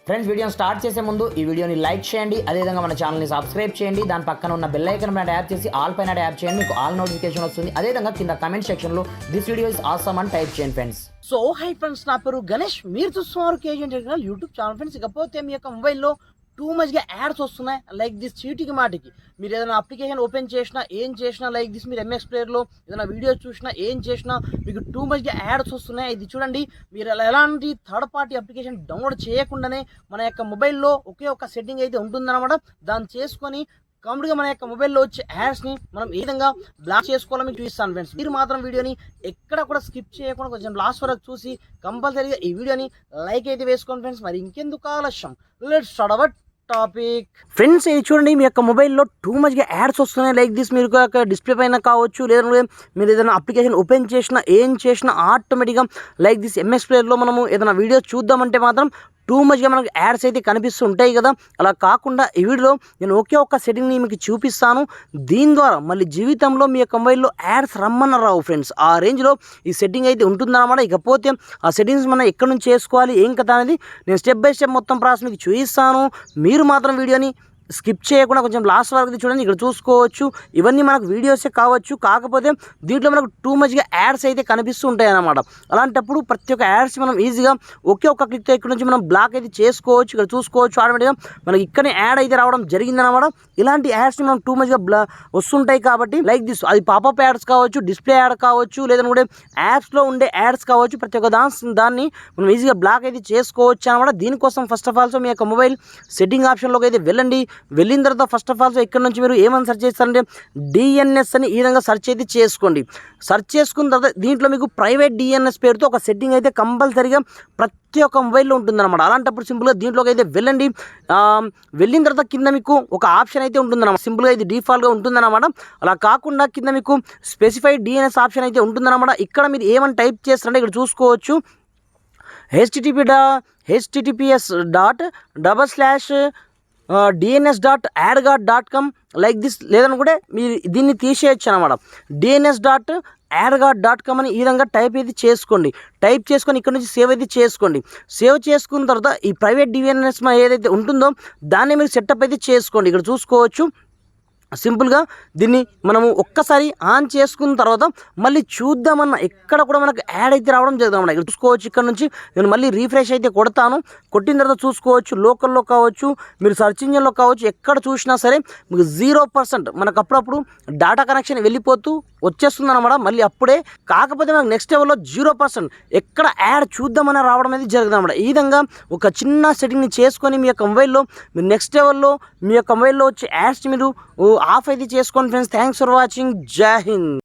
Friends వీడియోని start చేసే ముందు ఈ వీడియోని లైక్ చేయండి, అదేవిధంగా మన ఛానల్ని సబ్స్క్రైబ్ చేయండి. దాని పక్కన ఉన్న బెల్ ఐకాన్ పైన ట్యాప్ చేసి ఆల్ పైన ట్యాప్ చేయండి, మీకు ఆల్ నోటిఫికేషన్ వస్తుంది. అదేవిధంగా కింద కమెంట్ సెక్షన్లో దిస్ వీడియో ఇస్ ఆసమ్ అని టైప్ చేయండి ఫ్రెండ్స్. సో హై ఫ్రెండ్స్, నా పేరు గణేష్, మీరు చూస్తున్నారు KG technical YouTube channel. Friends, ఇకపోతే మీ యొక్క మొబైల్లో టూ మచ్గా యాడ్స్ వస్తున్నాయి లైక్ దిస్. చీటికి మాటికి మీరు ఏదైనా అప్లికేషన్ ఓపెన్ చేసినా ఏం చేసినా లైక్ దిస్, మీరు ఎంఎక్స్ ప్లేయర్లో ఏదైనా వీడియోస్ చూసినా ఏం చేసినా మీకు టూ మచ్గా యాడ్స్ వస్తున్నాయి. ఇది చూడండి, మీరు ఎలాంటి థర్డ్ పార్టీ అప్లికేషన్ డౌన్లోడ్ చేయకుండానే మన యొక్క మొబైల్లో ఒకే ఒక సెట్టింగ్ అయితే ఉంటుందన్నమాట. దాన్ని చేసుకొని కంప్లీట్గా మన యొక్క మొబైల్లో వచ్చే యాడ్స్ని మనం ఏ విధంగా బ్లాక్ చేసుకోవాలో మీకు చూపిస్తాను ఫ్రెండ్స్. మీరు మాత్రం వీడియోని ఎక్కడ కూడా స్కిప్ చేయకుండా కొంచెం లాస్ట్ వరకు చూసి కంపల్సరీగా ఈ వీడియోని లైక్ అయితే వేసుకోండి ఫ్రెండ్స్. మరి ఇంకెందుకు ఆలస్యం, let's start our topic. Friends, ఇది చూడండి, మీ యొక్క మొబైల్లో టూ మచ్గా యాడ్స్ వస్తున్నాయి లైక్ దిస్. మీరు డిస్ప్లే పైన కావచ్చు, లేదంటే మీరు ఏదైనా అప్లికేషన్ ఓపెన్ చేసినా ఏం చేసినా ఆటోమేటిక్గా లైక్ దిస్ ఎంఎక్స్ ప్లేయర్లో మనము ఏదైనా వీడియో చూద్దామంటే మాత్రం టూ మచ్గా మనకు యాడ్స్ అయితే కనిపిస్తూ ఉంటాయి కదా. అలా కాకుండా ఈ వీడియోలో నేను ఒకే ఒక్క సెట్టింగ్ని మీకు చూపిస్తాను. దీని ద్వారా మళ్ళీ జీవితంలో మీ యొక్క మొబైల్లో యాడ్స్ రమ్మన్న రావు ఫ్రెండ్స్. ఆ రేంజ్లో ఈ సెట్టింగ్ అయితే ఉంటుందన్నమాట. ఇకపోతే ఆ సెట్టింగ్స్ మనం ఎక్కడి నుంచి చేసుకోవాలి ఏం కదా అనేది నేను స్టెప్ బై స్టెప్ మొత్తం ప్రాసెస్ మీకు చూపిస్తాను. మీరు మాత్రం వీడియోని స్కిప్ చేయకుండా కొంచెం లాస్ట్ వరకు చూడండి. ఇక్కడ చూసుకోవచ్చు, ఇవన్నీ మనకు వీడియోసే కావచ్చు, కాకపోతే దీంట్లో మనకు టూ మచ్గా యాడ్స్ అయితే కనిపిస్తూ ఉంటాయి అన్నమాట. అలాంటప్పుడు ప్రతి ఒక్క యాడ్స్ మనం ఈజీగా ఒకే ఒక్క క్లిక్తో ఇక్కడ నుంచి మనం బ్లాక్ అయితే చేసుకోవచ్చు. ఇక్కడ చూసుకోవచ్చు, ఆటోమేటిక్గా మనకి ఇక్కడనే యాడ్ అయితే రావడం జరిగిందన్నమాట. ఇలాంటి యాడ్స్ని మనం టూ మచ్గా వస్తుంటాయి కాబట్టి లైక్ దిస్, అది పాపప్ యాడ్స్ కావచ్చు, డిస్ప్లే యాడ్ కావచ్చు, లేదంటే కూడా యాప్స్లో ఉండే యాడ్స్ కావచ్చు, ప్రతి ఒక్క దాన్ని మనం ఈజీగా బ్లాక్ అయితే చేసుకోవచ్చు అన్నమాట. దీనికోసం ఫస్ట్ ఆఫ్ ఆల్ మీ యొక్క మొబైల్ సెట్టింగ్ ఆప్షన్లోకి అయితే వెళ్ళండి. వెళ్ళిన తర్వాత ఫస్ట్ ఆఫ్ ఆల్ ఇక్కడ నుంచి మీరు ఏమని సెర్చ్ చేస్తారంటే డిఎన్ఎస్ అని ఈ విధంగా సెర్చ్ అయితే చేసుకోండి. సెర్చ్ చేసుకున్న తర్వాత దీంట్లో మీకు ప్రైవేట్ డిఎన్ఎస్ పేరుతో ఒక సెట్టింగ్ అయితే కంపల్సరీగా ప్రతి ఒక్క మొబైల్లో ఉంటుందన్నమాట. అలాంటప్పుడు సింపుల్గా దీంట్లోకి అయితే వెళ్ళండి. వెళ్ళిన తర్వాత కింద మీకు ఒక ఆప్షన్ అయితే ఉంటుందన్నమాట. సింపుల్గా ఇది డిఫాల్ట్గా ఉంటుందన్నమాట. అలా కాకుండా కింద మీకు స్పెసిఫైడ్ డిఎన్ఎస్ ఆప్షన్ అయితే ఉంటుందన్నమాట. ఇక్కడ మీరు ఏమని టైప్ చేస్తారంటే ఇక్కడ చూసుకోవచ్చు, https://dns.adgard.com లైక్ దిస్. లేదనుకుంటే మీరు దీన్ని తీసేయచ్చు అనమాట. dns.adgard.com అని ఈ విధంగా టైప్ అయితే చేసుకోండి. టైప్ చేసుకొని ఇక్కడ నుంచి సేవ్ అయితే చేసుకోండి. సేవ్ చేసుకున్న తర్వాత ఈ ప్రైవేట్ డిఎన్ఎస్ ఏదైతే ఉంటుందో దాన్ని మీరు సెటప్ అయితే చేసుకోండి. ఇక్కడ చూసుకోవచ్చు, సింపుల్గా దీన్ని మనము ఒక్కసారి ఆన్ చేసుకున్న తర్వాత మళ్ళీ చూద్దామన్న ఎక్కడ కూడా మనకు యాడ్ అయితే రావడం జరుగుతుంది. ఇక్కడ చూసుకోవచ్చు, ఇక్కడ నుంచి నేను మళ్ళీ రీఫ్రెష్ అయితే కొడతాను. కొట్టిన తర్వాత చూసుకోవచ్చు, లోకల్లో కావచ్చు, మీరు సర్చ్ ఇంజిన్లో కావచ్చు, ఎక్కడ చూసినా సరే మీకు 0% మనకు అప్పుడప్పుడు డేటా కనెక్షన్ వెళ్ళిపోతూ వచ్చేస్తుంది అనమాట. మళ్ళీ అప్పుడే కాకపోతే మనకు నెక్స్ట్ లెవెల్లో 0% ఎక్కడ యాడ్ చూద్దామని రావడం అనేది జరుగుతుంది అనమాట. ఈ విధంగా ఒక చిన్న సెట్టింగ్ని చేసుకొని మీ యొక్క మొబైల్లో మీరు నెక్స్ట్ లెవెల్లో మీ యొక్క మొబైల్లో వచ్చే యాడ్స్ మీరు ఆఫ్ అయితే చేసుకోండి ఫ్రెండ్స్. Thanks for watching. జై హింద్.